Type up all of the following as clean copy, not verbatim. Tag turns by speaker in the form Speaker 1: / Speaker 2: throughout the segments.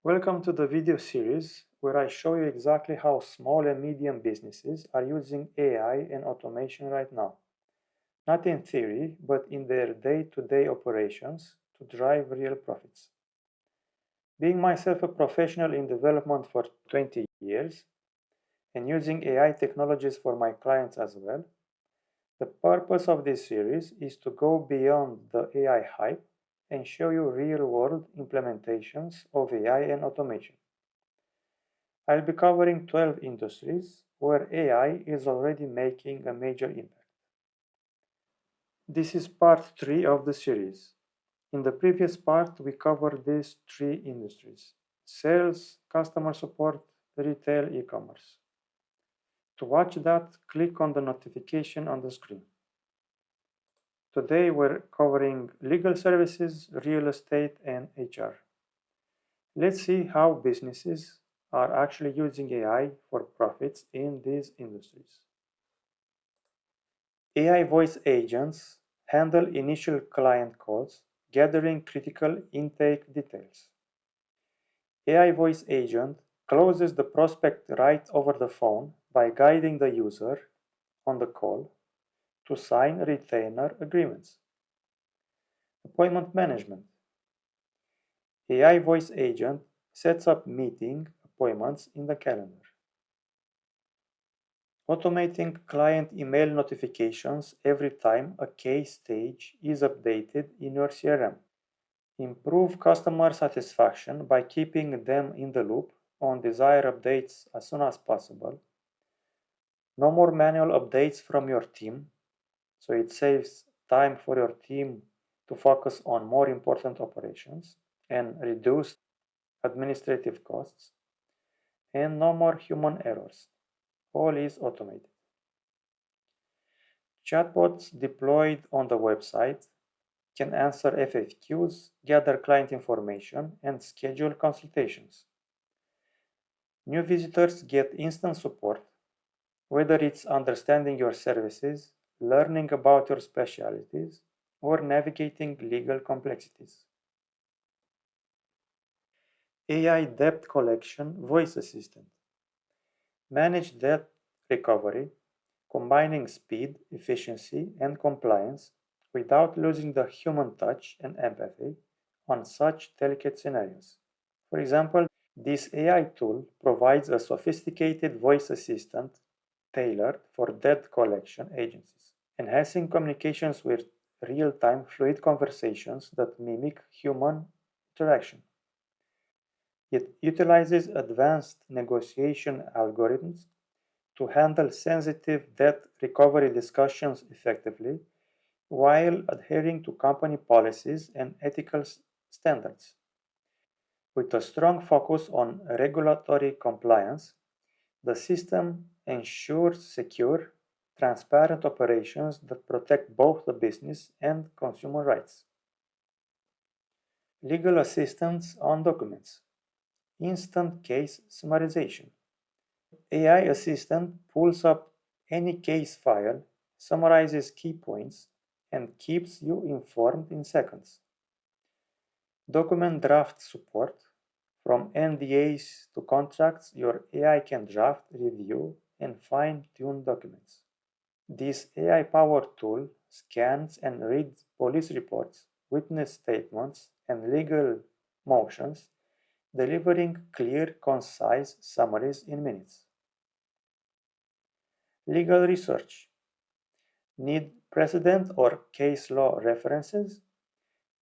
Speaker 1: Welcome to the video series where I show you exactly how small and medium businesses are using AI and automation right now. Not in theory, but in their day-to-day operations to drive real profits. Being myself a professional in development for 20 years and using AI technologies for my clients as well, the purpose of this series is to go beyond the AI hype and show you real-world implementations of AI and automation. I'll be covering 12 industries where AI is already making a major impact. This is part 3 of the series. In the previous part, we covered these 3 industries: sales, customer support, retail, e-commerce. To watch that, click on the notification on the screen. Today, we're covering legal services, real estate, and HR. Let's see how businesses are actually using AI for profits in these industries. AI voice agents handle initial client calls, gathering critical intake details. AI voice agent closes the prospect right over the phone by guiding the user on the call to sign retainer agreements. Appointment management. AI voice agent sets up meeting appointments in the calendar. Automating client email notifications every time a case stage is updated in your CRM. Improve customer satisfaction by keeping them in the loop on desired updates as soon as possible. No more manual updates from your team, so it saves time for your team to focus on more important operations and reduce administrative costs. And no more human errors. All is automated. Chatbots deployed on the website can answer FAQs, gather client information, and schedule consultations. New visitors get instant support, whether it's understanding your services, learning about your specialties, or navigating legal complexities. AI debt collection voice assistant. Manage debt recovery, combining speed, efficiency, and compliance without losing the human touch and empathy on such delicate scenarios. For example, this AI tool provides a sophisticated voice assistant tailored for debt collection agencies, enhancing communications with real-time fluid conversations that mimic human interaction. It utilizes advanced negotiation algorithms to handle sensitive debt recovery discussions effectively while adhering to company policies and ethical standards. With a strong focus on regulatory compliance, the system ensures secure, transparent operations that protect both the business and consumer rights. Legal assistance on documents. Instant case summarization. AI assistant pulls up any case file, summarizes key points, and keeps you informed in seconds. Document draft support. From NDAs to contracts, your AI can draft, review, and fine-tune documents. This AI-powered tool scans and reads police reports, witness statements, and legal motions, delivering clear, concise summaries in minutes. Legal research. Need precedent or case law references?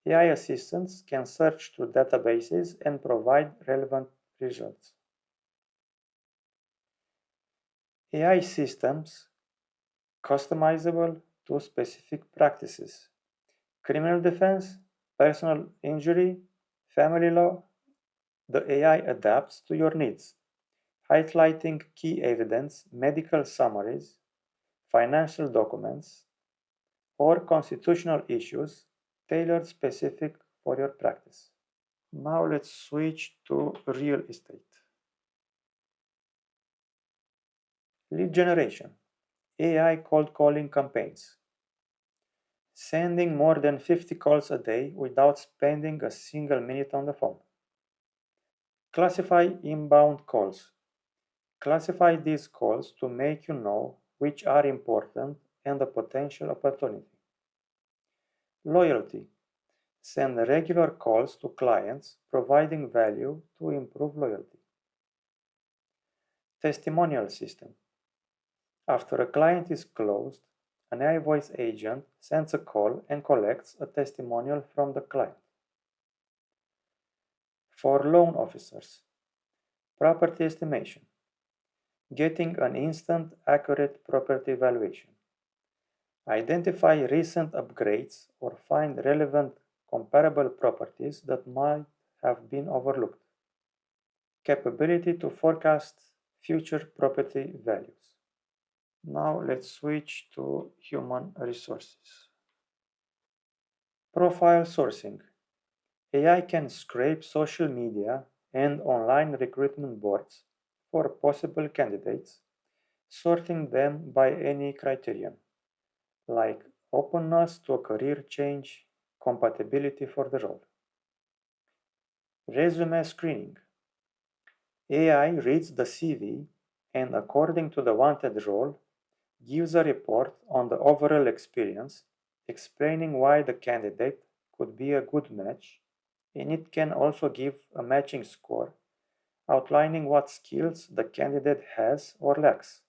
Speaker 1: AI assistants can search through databases and provide relevant results. AI systems customizable to specific practices. Criminal defense, personal injury, family law. The AI adapts to your needs, highlighting key evidence, medical summaries, financial documents, or constitutional issues tailored specific for your practice. Now let's switch to real estate. Lead generation, AI cold calling campaigns. Sending more than 50 calls a day without spending a single minute on the phone. Classify inbound calls. Classify these calls to make you know which are important and a potential opportunity. Loyalty. Send regular calls to clients providing value to improve loyalty. Testimonial system. After a client is closed, an AI voice agent sends a call and collects a testimonial from the client. For loan officers, property estimation. Getting an instant, accurate property valuation. Identify recent upgrades or find relevant comparable properties that might have been overlooked. Capability to forecast future property values. Now let's switch to human resources. Profile sourcing. AI can scrape social media and online recruitment boards for possible candidates, sorting them by any criterion, like openness to a career change, compatibility for the role. Resume screening. AI reads the CV and, according to the wanted role, gives a report on the overall experience, explaining why the candidate could be a good match, and it can also give a matching score, outlining what skills the candidate has or lacks.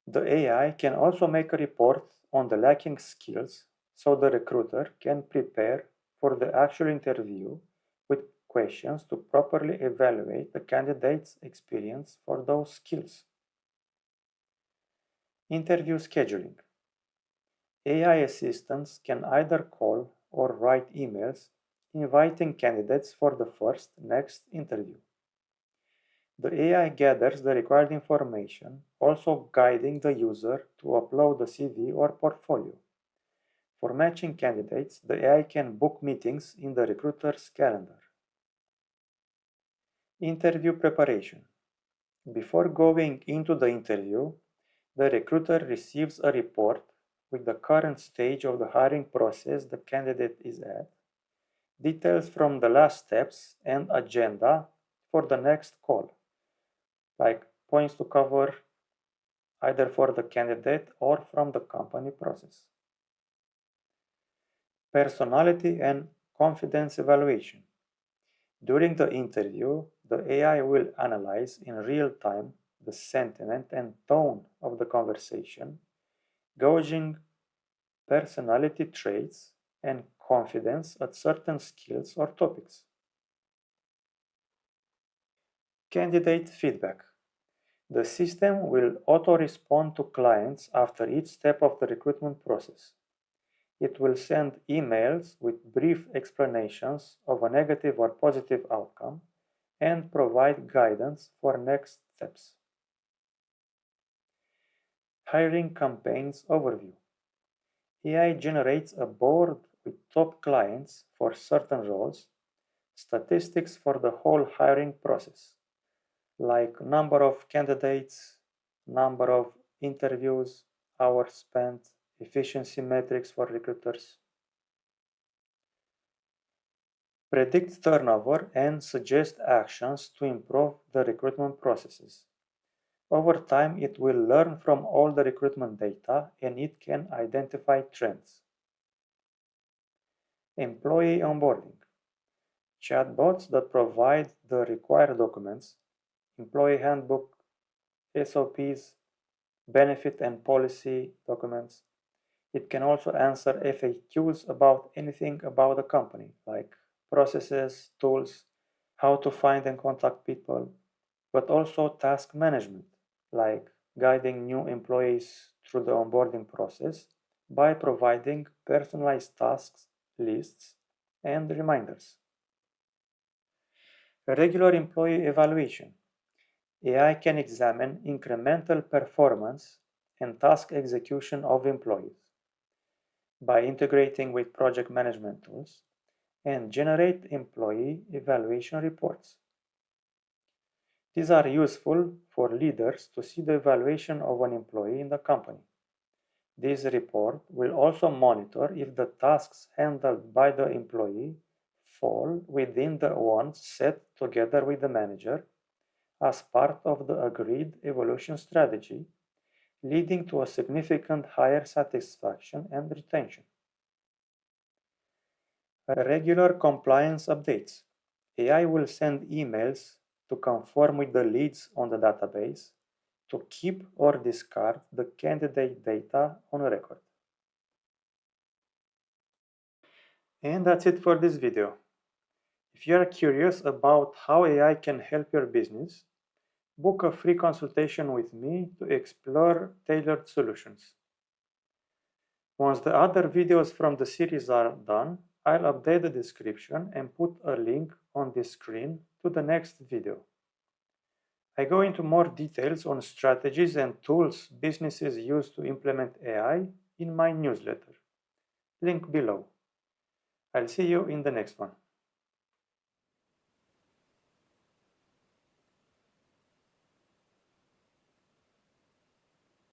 Speaker 1: The AI can also make a report on the lacking skills so the recruiter can prepare for the actual interview with questions to properly evaluate the candidate's experience for those skills. Interview scheduling. AI assistants can either call or write emails inviting candidates for the first next interview. The AI gathers the required information, also guiding the user to upload the CV or portfolio. For matching candidates, the AI can book meetings in the recruiter's calendar. Interview preparation. Before going into the interview, the recruiter receives a report with the current stage of the hiring process the candidate is at, details from the last steps, and agenda for the next call, like points to cover either for the candidate or from the company process. Personality and confidence evaluation. During the interview, the AI will analyze in real time the sentiment and tone of the conversation, gauging personality traits and confidence at certain skills or topics. Candidate feedback. The system will auto-respond to clients after each step of the recruitment process. It will send emails with brief explanations of a negative or positive outcome and provide guidance for next steps. Hiring campaigns overview. AI generates a board with top clients for certain roles, statistics for the whole hiring process, like number of candidates, number of interviews, hours spent, efficiency metrics for recruiters. Predict turnover and suggest actions to improve the recruitment processes. Over time, it will learn from all the recruitment data and it can identify trends. Employee onboarding. Chatbots that provide the required documents, employee handbook, SOPs, benefit and policy documents. It can also answer FAQs about anything about the company, like processes, tools, how to find and contact people, but also task management, like guiding new employees through the onboarding process by providing personalized tasks, lists, and reminders. Regular employee evaluation. AI can examine incremental performance and task execution of employees by integrating with project management tools and generate employee evaluation reports. These are useful for leaders to see the evaluation of an employee in the company. This report will also monitor if the tasks handled by the employee fall within the ones set together with the manager as part of the agreed evolution strategy, leading to a significant higher satisfaction and retention. Regular compliance updates. AI will send emails to conform with the leads on the database, to keep or discard the candidate data on record. And that's it for this video. If you are curious about how AI can help your business, book a free consultation with me to explore tailored solutions. Once the other videos from the series are done, I'll update the description and put a link on this screen to the next video. I go into more details on strategies and tools businesses use to implement AI in my newsletter. Link below. I'll see you in the next one.